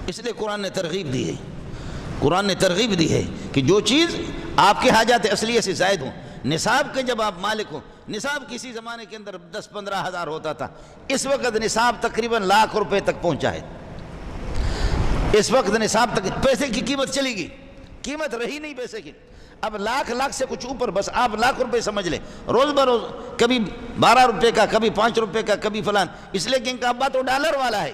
اس لیے قرآن نے ترغیب دی ہے، قرآن نے ترغیب دی ہے کہ جو چیز آپ کے حاجات اصلیہ سے زائد ہوں، نصاب کے جب آپ مالک ہوں، نصاب کسی زمانے کے اندر 10-15 ہزار ہوتا تھا، اس وقت نصاب تقریباً لاکھ روپے تک پہنچا ہے۔ اس وقت نصاب تک پیسے کی قیمت چلی گئی، قیمت رہی نہیں پیسے کی، اب لاکھ سے کچھ اوپر، بس آپ لاکھ روپے سمجھ لیں، روز بروز کبھی 12 روپے کا، کبھی 5 روپے کا، کبھی فلان، اس لیے کہ ان کا ابا تو ڈالر والا ہے،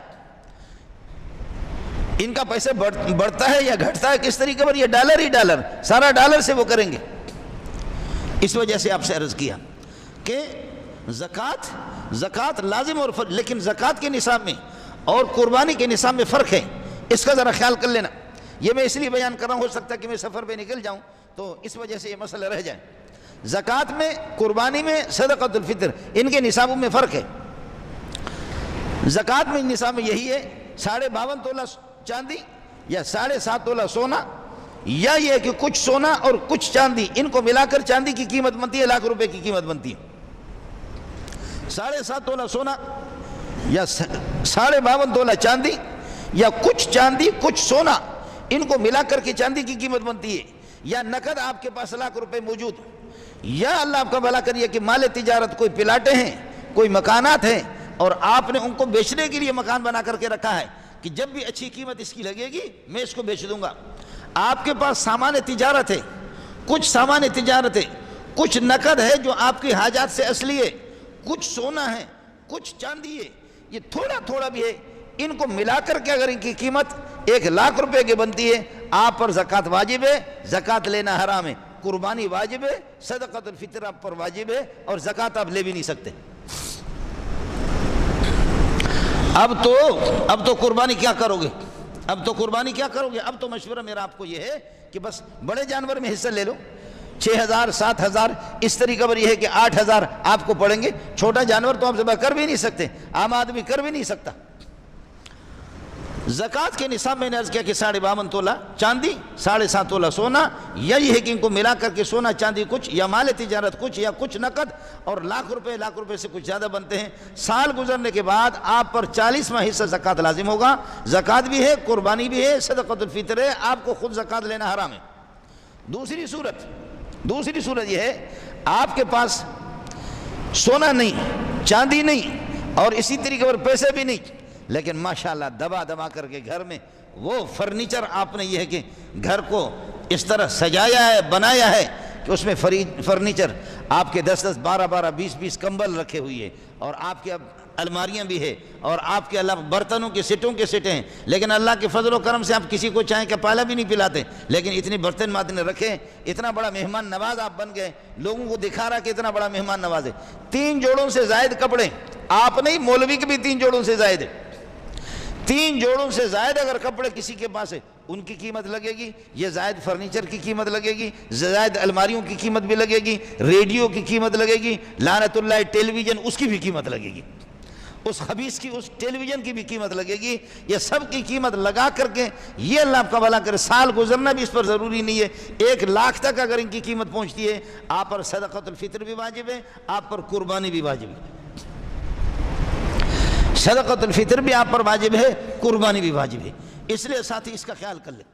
ان کا پیسے بڑھتا ہے یا گھٹتا ہے کس طریقے پر، یہ ڈالر ہی ڈالر، سارا ڈالر سے وہ کریں گے۔ اس وجہ سے آپ سے عرض کیا کہ زکوٰۃ لازم اور فرض، لیکن زکوٰۃ کے نصاب میں اور قربانی کے نصاب میں فرق ہے، اس کا ذرا خیال کر لینا۔ یہ میں اس لیے بیان کر رہا ہوں، ہو سکتا ہے کہ میں سفر پہ نکل جاؤں تو اس وجہ سے یہ مسئلہ رہ جائے۔ زکوٰۃ میں، قربانی میں، صدقۃ الفطر، ان کے نصابوں میں فرق ہے۔ زکوٰۃ میں نصاب میں یہی ہے 52.5 تولہ چاندی یا 7.5 تولہ سونا، یا یہ کہ کچھ سونا اور کچھ چاندی، ان کو ملا کر چاندی کی قیمت بنتی ہے، لاکھ روپے کی قیمت بنتی ہے۔ 7.5 تولہ سونا یا 52.5 تولہ چاندی یا کچھ چاندی کچھ سونا، ان کو ملا کر کے چاندی کی قیمت بنتی ہے۔ یا نقد آپ کے پاس لاکھ روپے موجود، یا اللہ آپ کا بھلا کریے کہ مال تجارت، کوئی پلاٹیں ہیں، کوئی مکانات ہیں، اور آپ نے ان کو بیچنے کے لیے مکان بنا کر کے رکھا ہے کہ جب بھی اچھی قیمت اس کی لگے گی میں اس کو بیچ دوں گا۔ آپ کے پاس سامان تجارت ہے، کچھ سامان تجارت ہے، کچھ نقد ہے جو آپ کی حاجات سے اصلی ہے، کچھ سونا ہے، کچھ چاندی ہے، یہ تھوڑا تھوڑا بھی ہے، ان کو ملا کر کے اگر ان کی قیمت 1,00,000 روپے کی بنتی ہے، آپ پر زکوٰۃ واجب ہے، زکوٰۃ لینا حرام ہے، قربانی واجب ہے، صدقۃ الفطر آپ پر واجب ہے، اور زکوٰۃ آپ لے بھی نہیں سکتے۔ اب تو قربانی کیا کرو گے؟ اب تو مشورہ میرا آپ کو یہ ہے کہ بس بڑے جانور میں حصہ لے لو، 6,000 7,000 اس طریقے پر یہ ہے کہ 8,000 آپ کو پڑیں گے۔ چھوٹا جانور تو آپ ذبح کر بھی نہیں سکتے، عام آدمی کر بھی نہیں سکتا۔ زکوٰۃ کے نصاب میں نے عرض کیا کہ 52.5 تولہ چاندی، 7.5 تولہ سونا، یا یہ ہے کہ ان کو ملا کر کے سونا چاندی کچھ، یا مال تجارت کچھ، یا کچھ نقد، اور لاکھ روپے سے کچھ زیادہ بنتے ہیں۔ سال گزرنے کے بعد آپ پر 40واں حصہ زکوٰۃ لازم ہوگا۔ زکوٰۃ بھی ہے، قربانی بھی ہے، صدقۃ الفطر ہے، آپ کو خود زکوٰۃ لینا حرام ہے۔ دوسری صورت یہ ہے آپ کے پاس سونا نہیں، چاندی نہیں، اور اسی طریقے پر پیسے بھی نہیں، لیکن ماشاءاللہ دبا کر کے گھر میں وہ فرنیچر آپ نے یہ ہے کہ گھر کو اس طرح سجایا ہے، بنایا ہے کہ اس میں فرنیچر آپ کے 10-10 12-12 20-20 کمبل رکھے ہوئے ہیں، اور آپ کے اب الماریاں بھی ہے، اور آپ کے اللہ برتنوں کے سیٹوں کے سیٹیں ہیں، لیکن اللہ کے فضل و کرم سے آپ کسی کو چائے کا پیالہ بھی نہیں پلاتے، لیکن اتنے برتن مادنے رکھے، اتنا بڑا مہمان نواز آپ بن گئے، لوگوں کو دکھا رہا کہ اتنا بڑا مہمان نواز ہے۔ 3 جوڑوں سے زائد کپڑے، آپ نہیں، مولوی کے بھی 3 جوڑوں سے زائد ہے، 3 جوڑوں سے زائد اگر کپڑے کسی کے پاس ہے، ان کی قیمت لگے گی، یہ زائد فرنیچر کی قیمت لگے گی، زائد الماریوں کی قیمت بھی لگے گی، ریڈیو کی قیمت لگے گی، لعنت اللہ ٹیلی ویژن اس کی بھی قیمت لگے گی، اس خبیث کی اس ٹیلی ویژن کی بھی قیمت لگے گی، یہ سب کی قیمت لگا کر کے یہ اللہ آپ کا بھلا کرے، سال گزرنا بھی اس پر ضروری نہیں ہے، 1,00,000 تک اگر ان کی قیمت پہنچتی ہے، آپ پر صدقۃ الفطر بھی واجب ہے، آپ پر قربانی بھی واجب ہے۔ صدقۃ الفطر بھی آپ پر واجب ہے، قربانی بھی واجب ہے، اس لیے ساتھی اس کا خیال کر لیں،